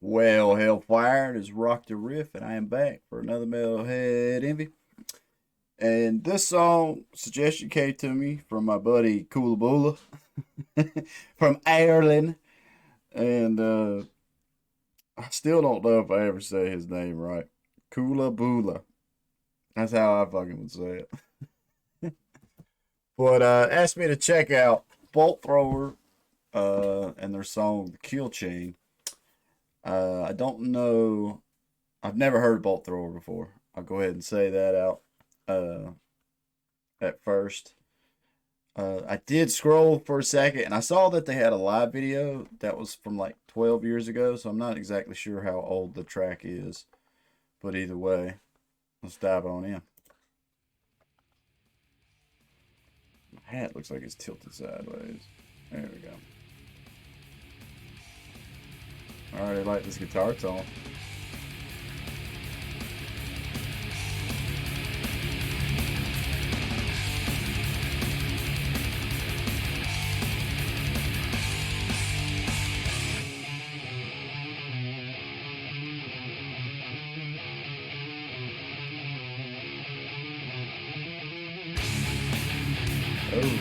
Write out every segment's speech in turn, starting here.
Well, Hellfire, it is RockdaRiff, and I am back for another Metalhead Envy. And this song suggestion came to me from my buddy Coolaboola from Ireland. And I still don't know if I ever say his name right. Coolaboola. That's how I fucking would say it. But asked me to check out Bolt Thrower and their song, The Killchain. I don't know. I've never heard Bolt Thrower before. I'll go ahead and say that out uh, at first. I did scroll for a second and I saw that they had a live video that was from like 12 years ago, so I'm not exactly sure how old the track is. But either way, let's dive on in. My hat looks like it's tilted sideways. There we go. I already like this guitar tone. Oh.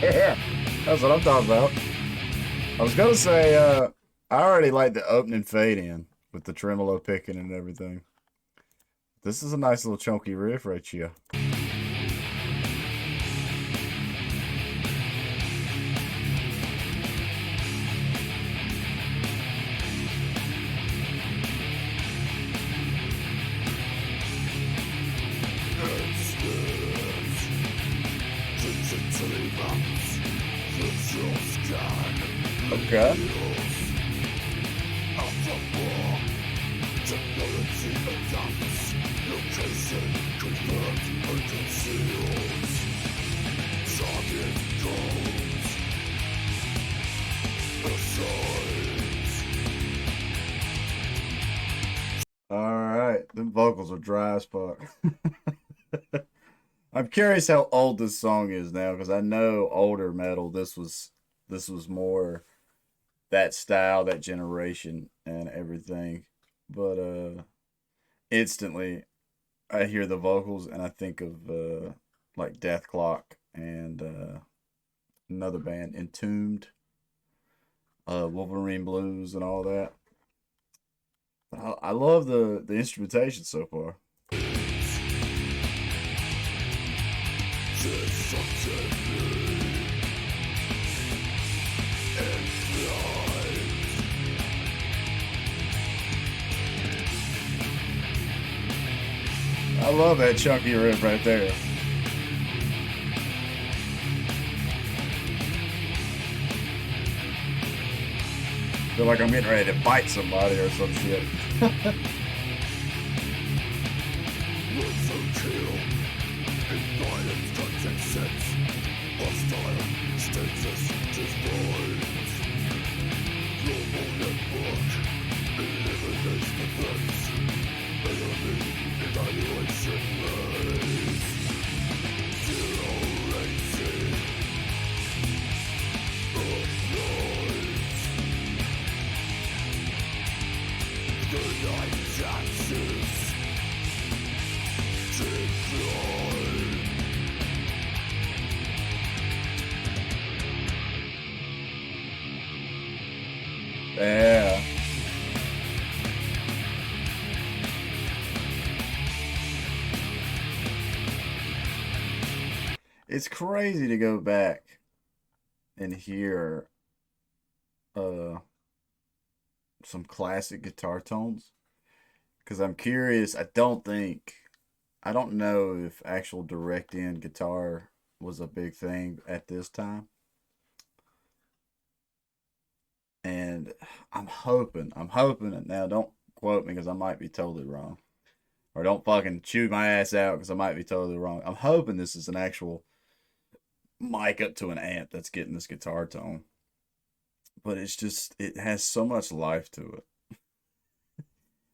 Yeah, that's what I'm talking about. I was gonna say, I already like the opening fade in with the tremolo picking and everything. This is a nice little chunky riff right here. Okay. All right, them vocals are dry as fuck. I'm curious how old this song is now because I know older metal. This was more that style, that generation, and everything. But instantly I hear the vocals and I think of like Death Clock and another band, Entombed, Wolverine Blues, and all that. I love the instrumentation so far. I love that chunky riff right there. Feel like I'm getting ready to fight somebody or some shit. Yeah. It's crazy to go back and hear uh some classic guitar tones because I'm curious. I don't know if actual direct in guitar was a big thing at this time. And I'm hoping, and now don't quote me because I might be totally wrong. Or don't fucking chew my ass out because I might be totally wrong. I'm hoping this is an actual mic up to an amp that's getting this guitar tone. But it has so much life to it.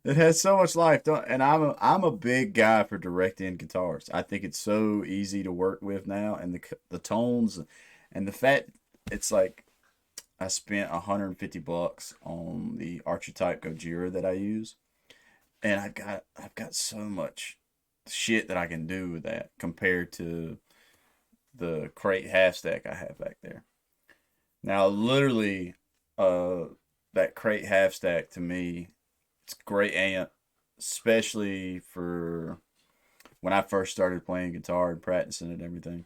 It has so much life, and I'm a big guy for direct in guitars. I think it's so easy to work with now, and the tones, and the fact it's like I spent $150 on the Archetype Gojira that I use, and I've got so much shit that I can do with that compared to the crate half stack I have back there. Now, literally, uh, that crate half stack to me, it's a great amp, especially for when I first started playing guitar and practicing and everything.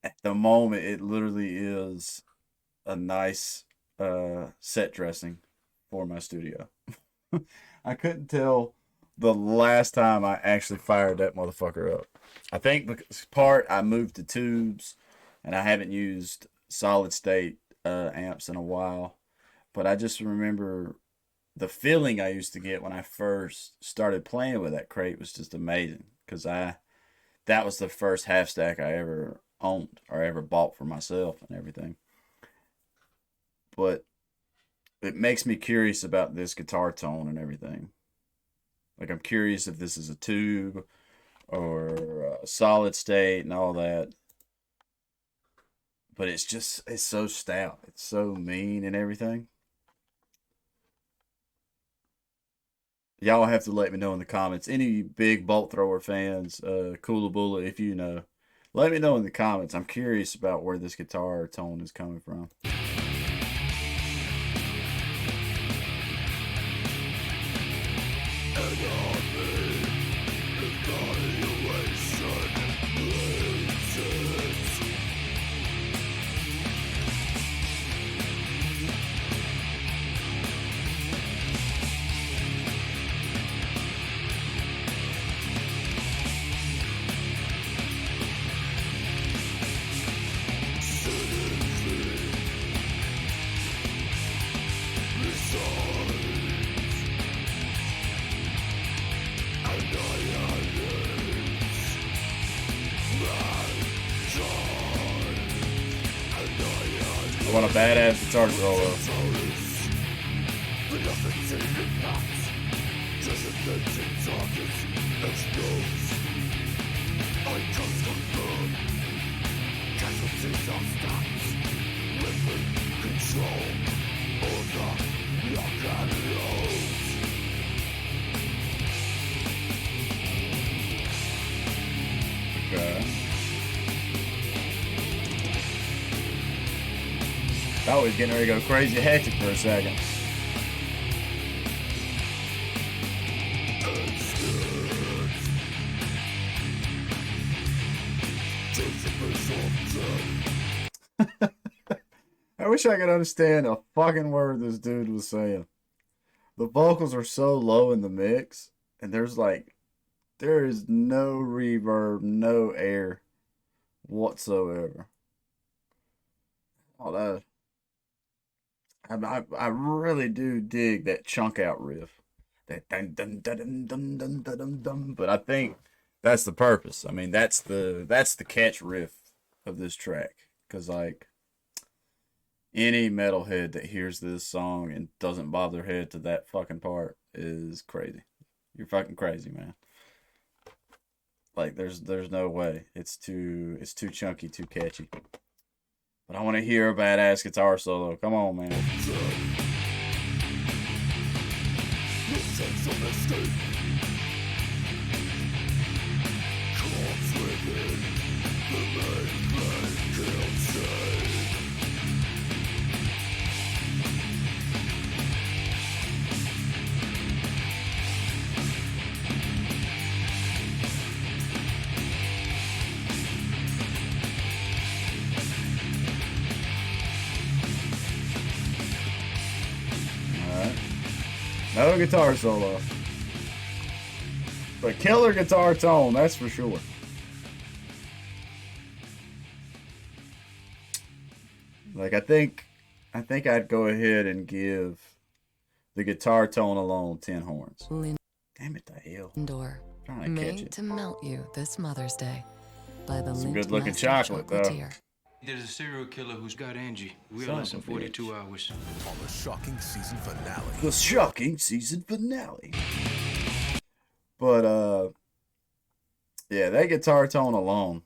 At the moment, it literally is a nice set dressing for my studio. I couldn't tell the last time I actually fired that motherfucker up. I think because part I moved to tubes and I haven't used solid state amps in a while. But I just remember the feeling I used to get when I first started playing with that crate was just amazing because I that was the first half stack I ever owned or ever bought for myself and everything. But it makes me curious about this guitar tone and everything. Like I'm curious if this is a tube or a solid state and all that. But it's so stout. It's so mean and everything. Y'all have to let me know in the comments. Any big bolt thrower fans, Kula Bula, if you know, let me know in the comments. I'm curious about where this guitar tone is coming from. I want a badass guitar solo. Okay. I was getting ready to go crazy hectic for a second. I wish I could understand a fucking word this dude was saying. The vocals are so low in the mix, and there is no reverb, no air whatsoever. Oh, I really do dig that chunk out riff. That dun dun dun dun dun dun dun dun dun. But I think that's the purpose. I mean, that's the catch riff of this track. Cause like any metalhead that hears this song and doesn't bob their head to that fucking part is crazy. You're fucking crazy, man. Like there's no way. It's too chunky, too catchy. But I want to hear a badass guitar solo. Come on, man. No guitar solo. But killer guitar tone, that's for sure. Like I think I'd go ahead and give the guitar tone alone 10 horns. Damn it, the hell. Lindor, Trying to catch made it. to melt you this Mother's Day by the Some Lindt good looking Master chocolate though. Chocolatier. There's a serial killer who's got Angie. We Son are less of than a 42 bitch. hours. On the shocking season finale. The shocking season finale. But yeah, that guitar tone alone,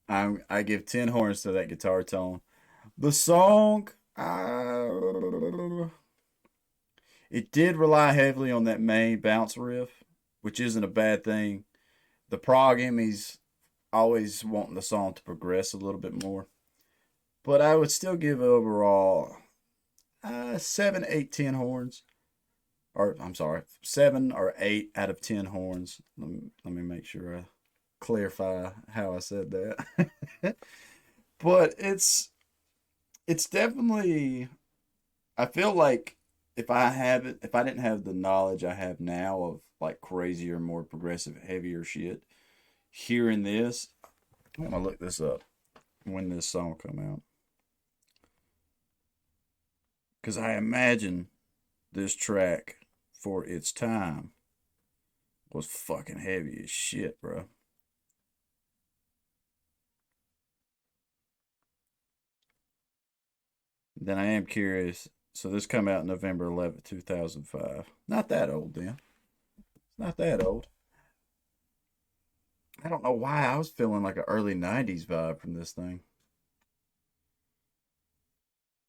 I give 10 horns to that guitar tone. The song, It did rely heavily on that main bounce riff, which isn't a bad thing. The prog Emmys always wanting the song to progress a little bit more. But I would still give overall 7, 8, 10 horns. Or, I'm sorry, 7 or 8 out of 10 horns. Let me make sure I clarify how I said that. But it's definitely, I feel like if I didn't have the knowledge I have now of like crazier, more progressive, heavier shit, hearing this, I'm gonna look this up when this song come out, because I imagine this track for its time was fucking heavy as shit, bro. Then I am curious. So this come out November 11th, 2005. Not that old then. It's not that old. I don't know why I was feeling like an early 90s vibe from this thing.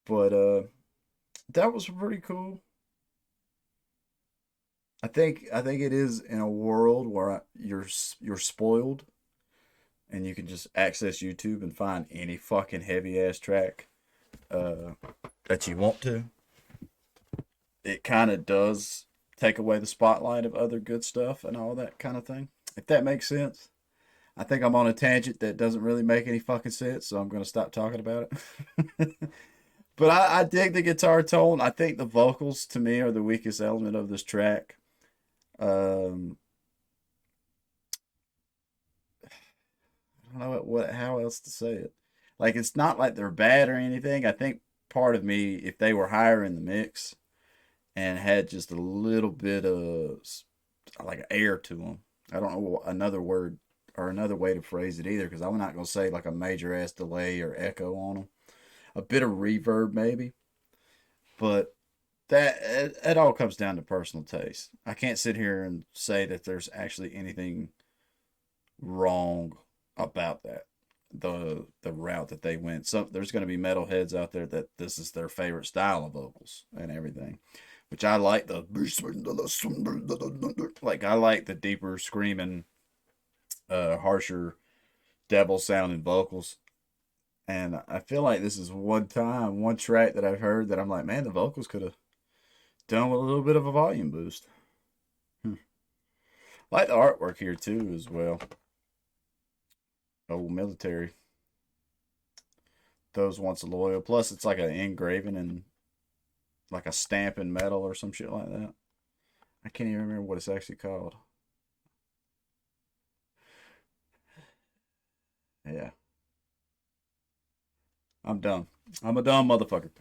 But that was pretty cool. I think it is in a world where you're spoiled and you can just access YouTube and find any fucking heavy ass track uh, that you want to. It kind of does take away the spotlight of other good stuff and all that kind of thing. If that makes sense. I think I'm on a tangent that doesn't really make any fucking sense, so I'm going to stop talking about it. But I dig the guitar tone. I think the vocals to me are the weakest element of this track. Um, I don't know how else to say it. Like it's not like they're bad or anything. I think part of me, if they were higher in the mix and had just a little bit of like air to them, I don't know another word or another way to phrase it either, because I'm not gonna say like a major ass delay or echo on them. A bit of reverb maybe, but it all comes down to personal taste. I can't sit here and say that there's actually anything wrong about that. The route that they went. So there's going to be metalheads out there that this is their favorite style of vocals and everything, which I like the like I like the deeper screaming, harsher devil sounding vocals. And I feel like this is one track that I've heard that I'm like, man, the vocals could have done with a little bit of a volume boost. Like the artwork here too as well. Old military. Those once loyal. Plus it's like an engraving and like a stamp in metal or some shit like that. I can't even remember what it's actually called. Yeah. I'm done. I'm a dumb motherfucker.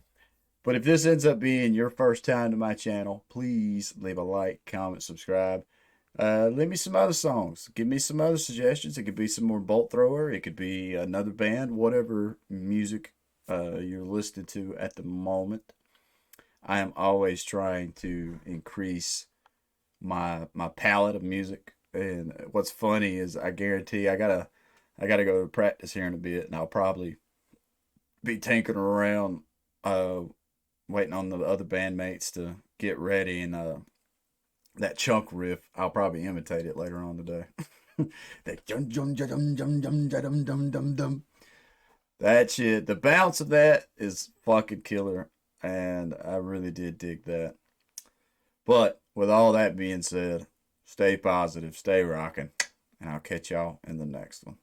But if this ends up being your first time to my channel, please leave a like, comment, subscribe. Leave me some other songs. Give me some other suggestions. It could be some more Bolt Thrower. It could be another band. Whatever music you're listening to at the moment. I am always trying to increase my palette of music. And what's funny is I guarantee I gotta go to practice here in a bit, and I'll probably be tinkering around, waiting on the other bandmates to get ready, and that chunk riff, I'll probably imitate it later on today. That jum jum jum jum jum jum jum jum jum. That shit, the bounce of that is fucking killer, and I really did dig that. But with all that being said, stay positive, stay rocking, and I'll catch y'all in the next one.